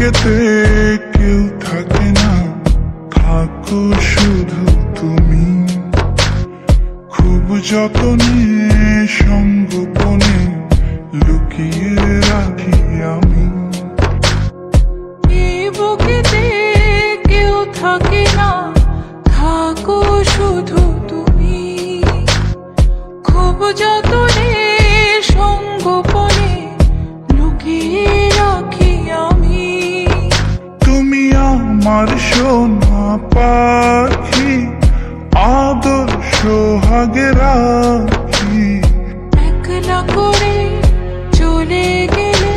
বুকেতে কেউ থাকে না, থাকো শুধু তুমি। খুব যতনে সঙ্গোপনে লুকিয়ে রাখি আমি। এই বুকেতে কেউ থাকে না, থাকো শুধু তুমি। খুব যতনে সঙ্গোপনে লুকিয়ে রাখি আমি। তুমি আমার সোনা পাখি, আদর সোহাগে রাখি। একলা করে চলে গেলে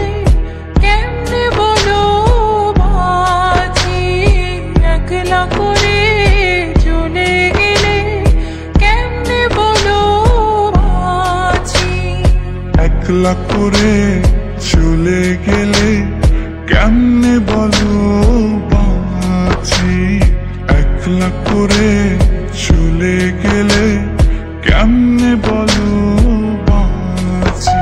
কেমনে বলো বাঁচি। একলা করে চলে গেলে কেমনে বলো বাঁচি। একলা করে চলে গেলে কেমনে বলো বাঁচি। একলা করে চলে গেলে কেমনে বলো বাঁচি।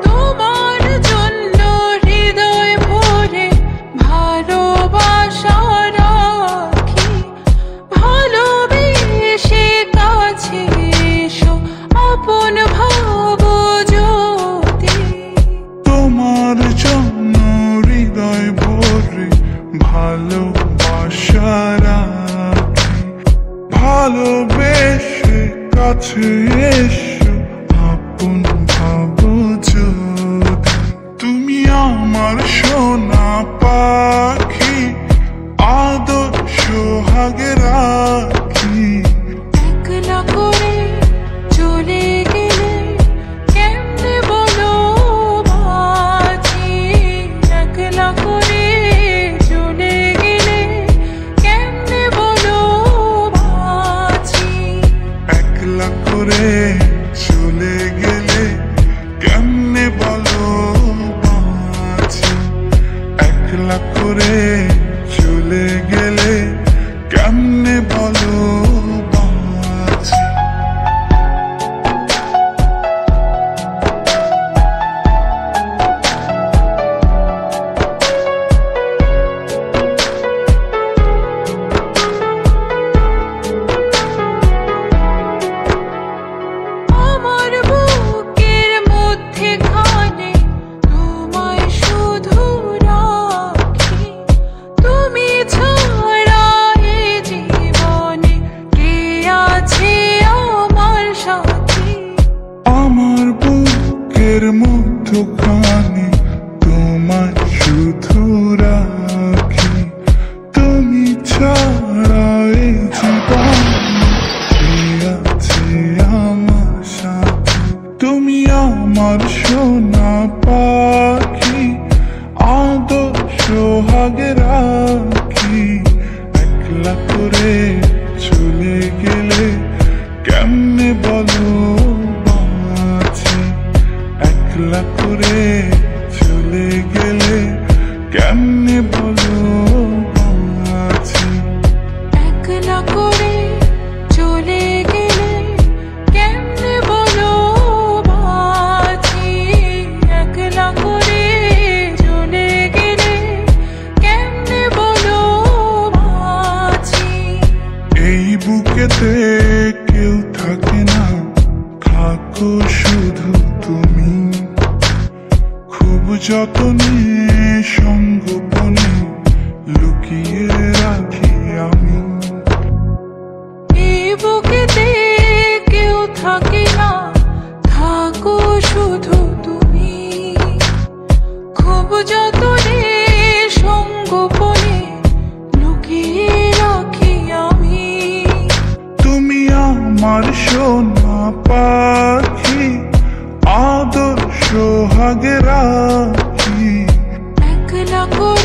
তোমার জন্য হৃদয় ভরে ভালোবাসা রাখি। ভালোবেসে কাছে এসো, আপন ভাবো যদি। তোমার জন্য হৃদয় ভরে ভালোবাসা রাখি। ভালোবেসে কাছে এসো, আপন ভাবো যদি। তুমি আমার সোনা পাখি, আদর সোহাগে রাখি। একলা করে চলে গেলে কেমনে বলো বাঁচি। একলা করে চলে গেলে কেমনে বলো বাঁচি। একলা করে চলে গেলে কেমনে বলো বাঁচি। একলা করে চলে গেলে কেমনে বলো বাঁচি। আমার বুকের মধ্যে খানে তোমায় শুধু রাখি। তুমি ছাড়া এ জীবনে কে আছে আমার সাথী। আমার বুকের মধ্যখানে তোমায় শুধু রাখি। তুমি ছাড়া এই জীবনে কে আছে আমার সাথে। তুমি আমার সোনা পাখি, আদর সোহাগে রাখি। একলা করে চলে গেলে কেমনে বলো বাঁচি। একলা করে চলে গেলে কেমনে বলো বাঁচি। একলা করে চলে গেলে কেমনে বলো বাঁচি। একলা করে চলে গেলে কেমনে বলো বাঁচি। এই বুকেতে কেউ থাকে না, থাকো শুধু তুমি। খুব যতনে সঙ্গোপনে লুকিয়ে রাখি আমি। এই বুকেতে কেউ থাকে না, থাকো শুধু তুমি। খুব যতনে সঙ্গোপনে লুকিয়ে রাখি আমি। তুমি আমার সোনা পাখি, আদর সোহাগে রাখি। একলা করে